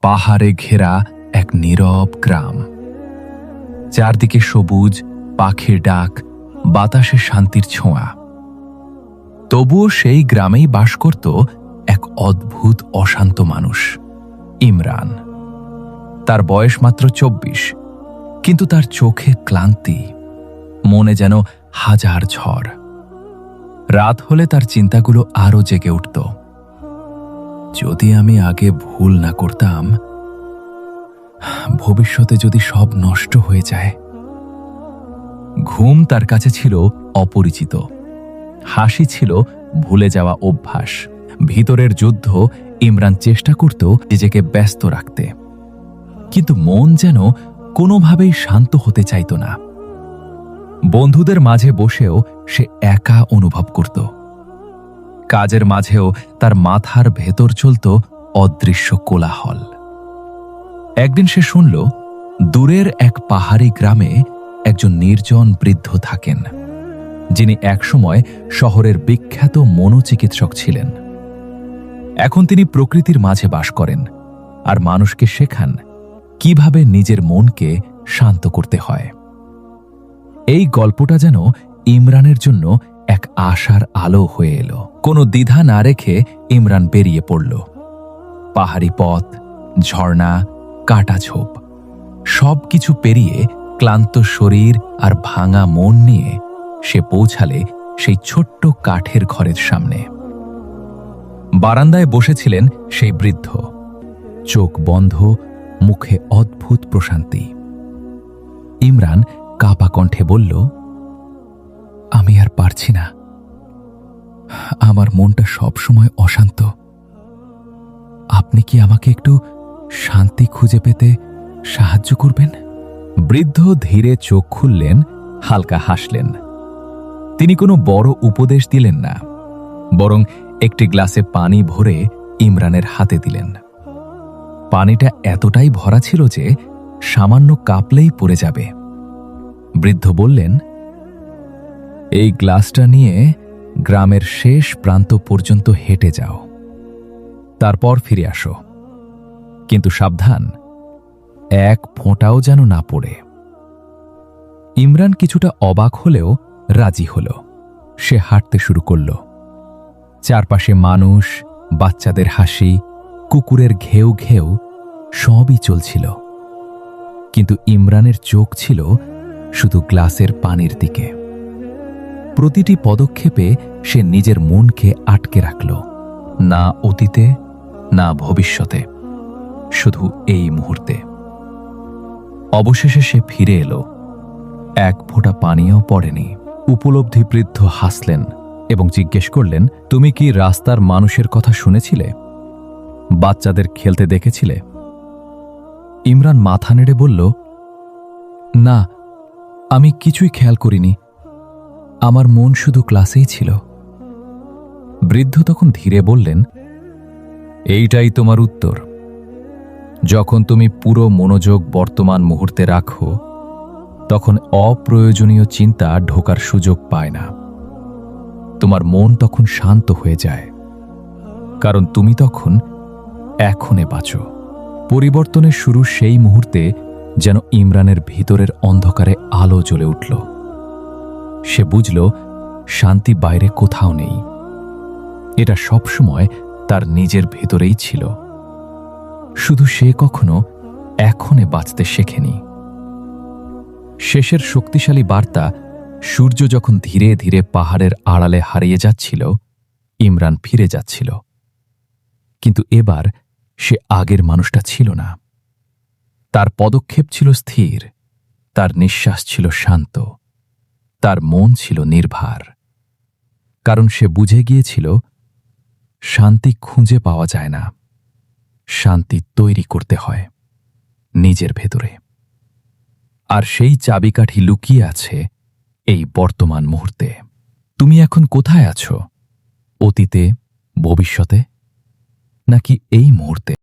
পাহাড়ে ঘেরা এক নীরব গ্রাম। চারদিকে সবুজ, পাখির ডাক, বাতাসে শান্তির ছোঁয়া। তবুও সেই গ্রামেই বাস করত এক অদ্ভুত অশান্ত মানুষ, ইমরান। তার বয়স মাত্র ২৪, কিন্তু তার চোখে ক্লান্তি, মনে যেন হাজার ঝড়। রাত হলে তার চিন্তাগুলো আরো জেগে উঠত। যদি আমি আগে ভুল না করতাম, ভবিষ্যতে যদি সব নষ্ট হয়ে যায়। ঘুম তার কাছে ছিল অপরিচিত, হাসি ছিল ভুলে যাওয়া অভ্যাস। ভিতরের যুদ্ধ ইমরান চেষ্টা করত নিজেকে ব্যস্ত রাখতে, কিন্তু মন যেন কোনোভাবেই শান্ত হতে চাইত না। বন্ধুদের মাঝে বসেও সে একা অনুভব করত। কাজের মাঝেও তার মাথার ভেতর চলত অদৃশ্য কোলাহল। একদিন সে শুনল, দূরের এক পাহাড়ি গ্রামে একজন নির্জন বৃদ্ধ থাকেন, যিনি একসময় শহরের বিখ্যাত মনোচিকিৎসক ছিলেন। এখন তিনি প্রকৃতির মাঝে বাস করেন আর মানুষকে শেখান কিভাবে নিজের মনকে শান্ত করতে হয়। এই গল্পটা যেন ইমরানের জন্য এক আশার আলো হয়ে এলো। কোনো দ্বিধা না রেখে ইমরান বেরিয়ে পড়ল। পাহাড়ি পথ, ঝর্ণা, কাটাঝোপ, সবকিছু পেরিয়ে ক্লান্ত শরীর আর ভাঙা মন নিয়ে সে পৌঁছালে সেই ছোট্ট কাঠের ঘরের সামনে। বারান্দায় বসেছিলেন সেই বৃদ্ধ, চোখ বন্ধ, মুখে অদ্ভুত প্রশান্তি। ইমরান কাঁপা কণ্ঠে বলল, আমি আর পারছি না, আমার মনটা সবসময় অশান্ত। আপনি কি আমাকে একটু শান্তি খুঁজে পেতে সাহায্য করবেন? বৃদ্ধ ধীরে চোখ খুললেন, হালকা হাসলেন। তিনি কোনো বড় উপদেশ দিলেন না, বরং একটি গ্লাসে পানি ভরে ইমরানের হাতে দিলেন। পানিটা এতটাই ভরা ছিল যে সামান্য কাঁপলেই পড়ে যাবে। বৃদ্ধ বললেন, এই গ্লাসটা নিয়ে গ্রামের শেষ প্রান্ত পর্যন্ত হেঁটে যাও, তারপর ফিরে আসো। কিন্তু সাবধান, এক ফোঁটাও যেন না পড়ে। ইমরান কিছুটা অবাক হলেও রাজি হল। সে হাঁটতে শুরু করল। চারপাশে মানুষ, বাচ্চাদের হাসি, কুকুরের ঘেউ ঘেউ সবই চলছিল, কিন্তু ইমরানের চোখ ছিল শুধু গ্লাসের পানির দিকে। প্রতিটি পদক্ষেপে সে নিজের মনকে আটকে রাখল, না অতীতে, না ভবিষ্যতে, শুধু এই মুহূর্তে। অবশেষে সে ফিরে এলো। এক ফোঁটা পানিও পড়েনি। উপলব্ধি বৃদ্ধ হাসলেন এবং জিজ্ঞেস করলেন, তুমি কি রাস্তার মানুষের কথা শুনেছিলে? বাচ্চাদের খেলতে দেখেছিলে? ইমরান মাথা নেড়ে বলল, না, আমি কিছুই খেয়াল করিনি, আমার মন শুধু ক্লাসেই ছিল। বৃদ্ধ তখন ধীরে বললেন, এইটাই তোমার উত্তর। যখন তুমি পুরো মনোযোগ বর্তমান মুহূর্তে রাখো, তখন অপ্রয়োজনীয় চিন্তা ঢোকার সুযোগ পায় না। তোমার মন তখন শান্ত হয়ে যায়, কারণ তুমি তখন এখনে বাঁচো। পরিবর্তনের শুরু সেই মুহূর্তে যেন ইমরানের ভিতরের অন্ধকারে আলো জ্বলে উঠল। সে বুঝল, শান্তি বাইরে কোথাও নেই, এটা সবসময় তার নিজের ভেতরেই ছিল। শুধু সে কখনো এখনে বাঁচতে শেখেনি। শেষের শক্তিশালী বার্তা, সূর্য যখন ধীরে ধীরে পাহাড়ের আড়ালে হারিয়ে যাচ্ছিল, ইমরান ফিরে যাচ্ছিল। কিন্তু এবার সে আগের মানুষটা ছিল না। তার পদক্ষেপ ছিল স্থির, তার নিঃশ্বাস ছিল শান্ত, তার মন ছিল নির্ভার। কারণ সে বুঝে গিয়েছিল, শান্তি খুঁজে পাওয়া যায় না, শান্তি তৈরি করতে হয় নিজের ভেতরে। আর সেই চাবিকাঠি লুকিয়ে আছে এই বর্তমান মুহূর্তে। তুমি এখন কোথায় আছো? অতীতে, ভবিষ্যতে, নাকি এই মুহূর্তে?